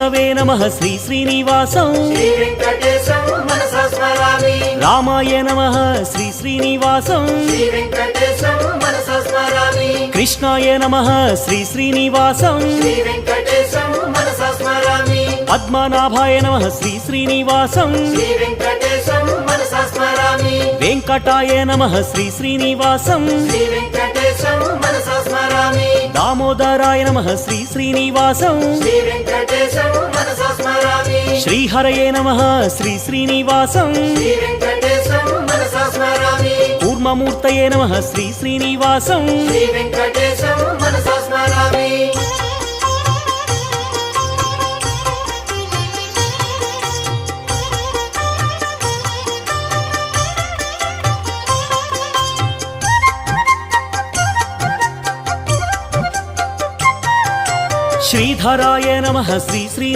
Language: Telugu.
విష్ణవే నమః శ్రీ శ్రీనివాసం శ్రీ వెంకటేశం మనసా స్మరామి రామాయ నమః శ్రీ శ్రీనివాసం శ్రీ వెంకటేశం మనసా స్మరామి కృష్ణాయ నమః శ్రీ శ్రీనివాసం శ్రీ వెంకటేశం మనసా స్మరామి పద్మనాభాయ నమః శ్రీ శ్రీనివాసం శ్రీ వెంకటేశం మనసా స్మరామి వెంకటాయ నమః శ్రీ శ్రీనివాసం శ్రీ వెంకటేశం మనసా స్మరామి దామోదరాయ నమః శ్రీ శ్రీనివాసం శ్రీ వెంకటేశం మనసా స్మరామి శ్రీహరయే నమః శ్రీ శ్రీనివాసం శ్రీ వెంకటేశం మనసా స్మరామి కూర్మమూర్తయే నమః శ్రీ శ్రీనివాసం శ్రీ వెంకటేశం మనసా స్మరామి శ్రీధరాయ నమః శ్రీ శ్రీ